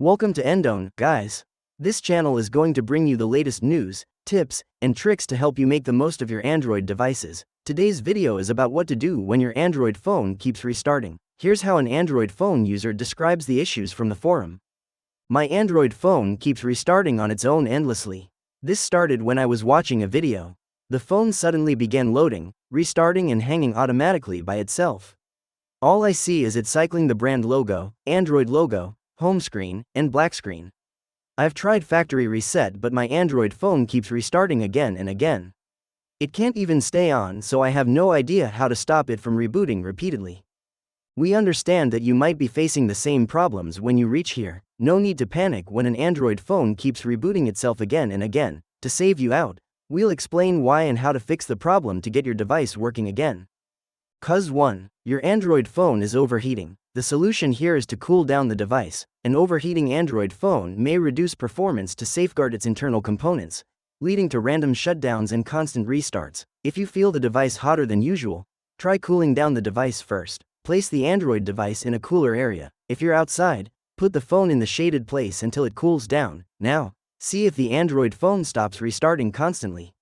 Welcome to Endone, guys. This channel is going to bring you the latest news, tips, and tricks to help you make the most of your Android devices. Today's video is about what to do when your Android phone keeps restarting. Here's how an Android phone user describes the issues from the forum. My Android phone keeps restarting on its own endlessly. This started when I was watching a video. The phone suddenly began loading, restarting and hanging automatically by itself. All I see is it cycling the brand logo, Android logo, home screen, and black screen. I've tried factory reset, but my Android phone keeps restarting again and again. It can't even stay on, so I have no idea how to stop it from rebooting repeatedly. We understand that you might be facing the same problems when you reach here. No need to panic when an Android phone keeps rebooting itself again and again. To save you out, we'll explain why and how to fix the problem to get your device working again. Cause 1. Your Android phone is overheating. The solution here is to cool down the device. An overheating Android phone may reduce performance to safeguard its internal components, leading to random shutdowns and constant restarts. If you feel the device hotter than usual, try cooling down the device first. Place the Android device in a cooler area. If you're outside, put the phone in the shaded place until it cools down. Now, see if the Android phone stops restarting constantly.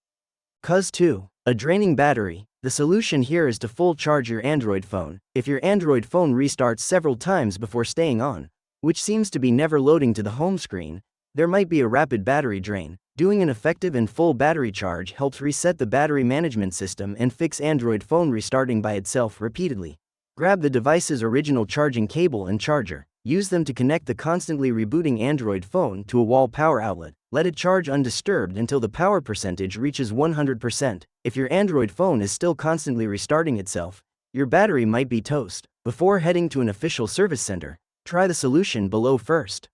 Cause 2. A draining battery. The solution here is to full charge your Android phone. If your Android phone restarts several times before staying on, which seems to be never loading to the home screen, there might be a rapid battery drain. Doing an effective and full battery charge helps reset the battery management system and fix Android phone restarting by itself repeatedly. Grab the device's original charging cable and charger. Use them to connect the constantly rebooting Android phone to a wall power outlet. Let it charge undisturbed until the power percentage reaches 100%. If your Android phone is still constantly restarting itself, your battery might be toast. Before heading to an official service center, try the solution below first.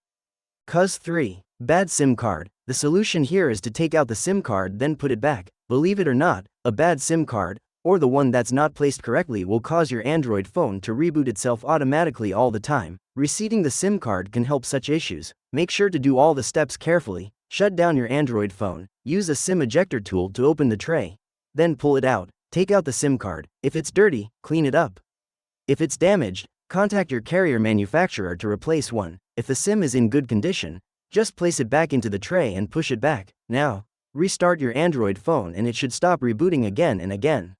Cause 3. Bad SIM card. The solution here is to take out the SIM card then put it back. Believe it or not, a bad SIM card, or the one that's not placed correctly, will cause your Android phone to reboot itself automatically all the time. Reseating the SIM card can help such issues. Make sure to do all the steps carefully. Shut down your Android phone. Use a SIM ejector tool to open the tray. Then pull it out. Take out the SIM card. If it's dirty, clean it up. If it's damaged, contact your carrier manufacturer to replace one. If the SIM is in good condition, just place it back into the tray and push it back. Now, restart your Android phone and it should stop rebooting again and again.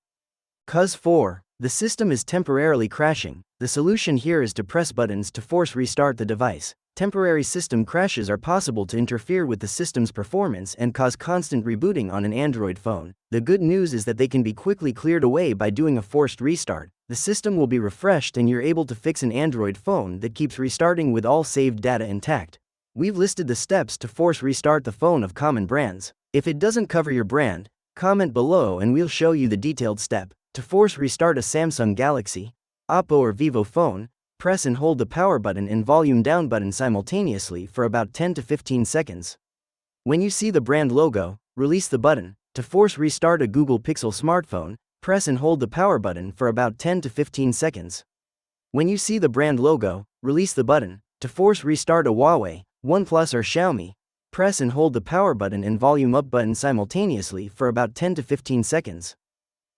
Cause 4. The system is temporarily crashing. The solution here is to press buttons to force restart the device. Temporary system crashes are possible to interfere with the system's performance and cause constant rebooting on an Android phone. The good news is that they can be quickly cleared away by doing a forced restart. The system will be refreshed and you're able to fix an Android phone that keeps restarting with all saved data intact. We've listed the steps to force restart the phone of common brands. If it doesn't cover your brand, comment below and we'll show you the detailed step. To force restart a Samsung Galaxy, Oppo or Vivo phone, press and hold the power button and volume down button simultaneously for about 10 to 15 seconds. When you see the brand logo, release the button. To force restart a Google Pixel smartphone, press and hold the power button for about 10 to 15 seconds. When you see the brand logo, release the button. To force restart a Huawei, OnePlus or Xiaomi, press and hold the power button and volume up button simultaneously for about 10 to 15 seconds.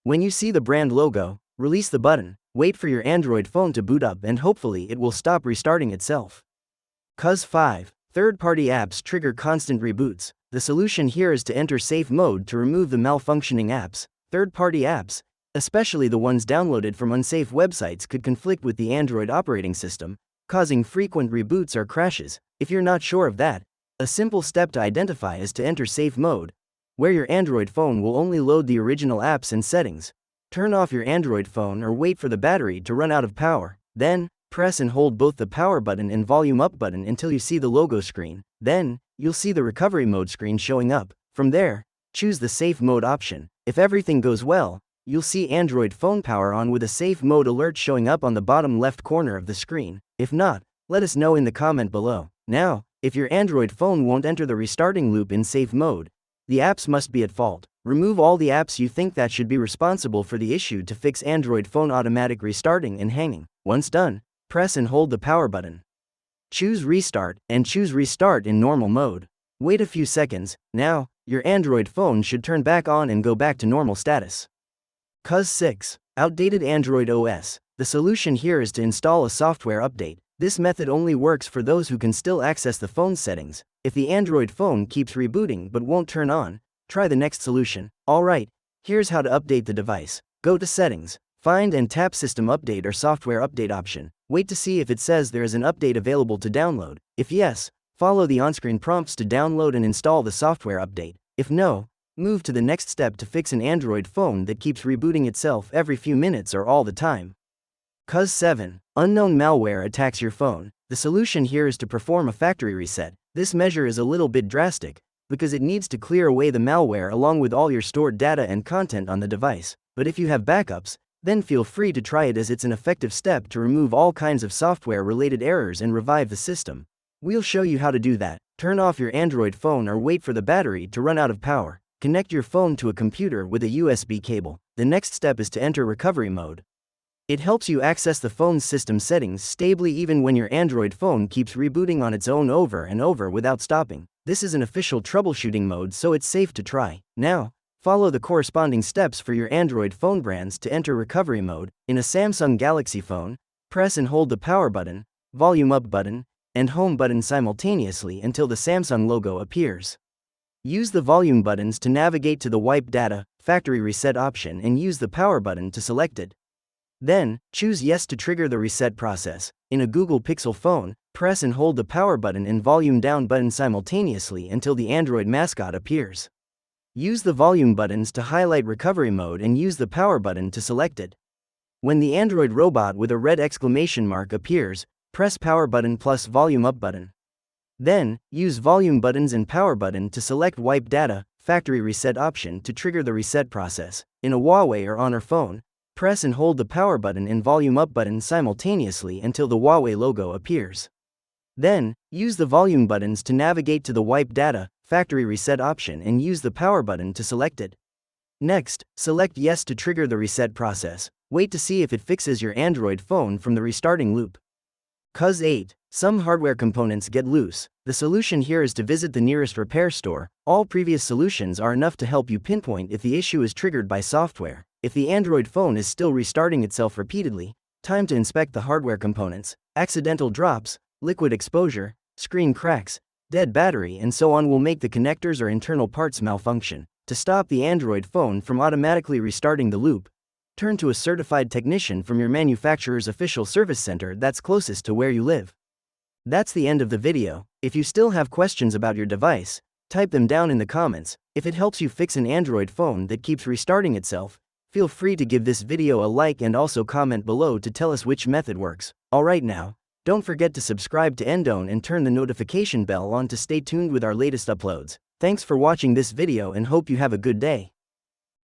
When you see the brand logo, release the button. Wait for your Android phone to boot up and hopefully it will stop restarting itself. Cause 5. Third-party apps trigger constant reboots. The solution here is to enter safe mode to remove the malfunctioning apps. Third-party apps, especially the ones downloaded from unsafe websites, could conflict with the Android operating system, causing frequent reboots or crashes. If you're not sure of that, a simple step to identify is to enter safe mode, where your Android phone will only load the original apps and settings. Turn off your Android phone or wait for the battery to run out of power. Then, press and hold both the power button and volume up button until you see the logo screen. Then, you'll see the recovery mode screen showing up. From there, choose the safe mode option. If everything goes well, you'll see Android phone power on with a safe mode alert showing up on the bottom left corner of the screen. If not, let us know in the comment below. Now, if your Android phone won't enter the restarting loop in safe mode, the apps must be at fault. Remove all the apps you think that should be responsible for the issue to fix Android phone automatic restarting and hanging. Once done, press and hold the power button. Choose Restart and choose Restart in normal mode. Wait a few seconds. Now, your Android phone should turn back on and go back to normal status. Cause 6. Outdated Android OS. The solution here is to install a software update. This method only works for those who can still access the phone's settings. If the Android phone keeps rebooting but won't turn on, try the next solution. Alright, here's how to update the device. Go to Settings, find and tap System Update or Software Update option. Wait to see if it says there is an update available to download. If yes, follow the on-screen prompts to download and install the software update. If no, move to the next step to fix an Android phone that keeps rebooting itself every few minutes or all the time. Cause 7. Unknown malware attacks your phone. The solution here is to perform a factory reset. This measure is a little bit drastic, because it needs to clear away the malware along with all your stored data and content on the device. But if you have backups, then feel free to try it, as it's an effective step to remove all kinds of software-related errors and revive the system. We'll show you how to do that. Turn off your Android phone or wait for the battery to run out of power. Connect your phone to a computer with a USB cable. The next step is to enter recovery mode. It helps you access the phone's system settings stably even when your Android phone keeps rebooting on its own over and over without stopping. This is an official troubleshooting mode, so it's safe to try. Now, follow the corresponding steps for your Android phone brands to enter recovery mode. In a Samsung Galaxy phone, press and hold the power button, volume up button, and home button simultaneously until the Samsung logo appears. Use the volume buttons to navigate to the Wipe Data, Factory Reset option and use the power button to select it. Then, choose Yes to trigger the reset process. In a Google Pixel phone, press and hold the power button and volume down button simultaneously until the Android mascot appears. Use the volume buttons to highlight recovery mode and use the power button to select it. When the Android robot with a red exclamation mark appears, press power button plus volume up button. Then, use volume buttons and power button to select Wipe Data, Factory Reset option to trigger the reset process. In a Huawei or Honor phone, press and hold the power button and volume up button simultaneously until the Huawei logo appears. Then, use the volume buttons to navigate to the Wipe Data, Factory Reset option and use the power button to select it. Next, select Yes to trigger the reset process. Wait to see if it fixes your Android phone from the restarting loop. Cause 8. Some hardware components get loose. The solution here is to visit the nearest repair store. All previous solutions are enough to help you pinpoint if the issue is triggered by software. If the Android phone is still restarting itself repeatedly, time to inspect the hardware components. Accidental drops, liquid exposure, screen cracks, dead battery and so on will make the connectors or internal parts malfunction. To stop the Android phone from automatically restarting the loop, turn to a certified technician from your manufacturer's official service center that's closest to where you live. That's the end of the video. If you still have questions about your device, type them down in the comments. If it helps you fix an Android phone that keeps restarting itself, feel free to give this video a like and also comment below to tell us which method works. Alright now, don't forget to subscribe to Endone and turn the notification bell on to stay tuned with our latest uploads. Thanks for watching this video and hope you have a good day.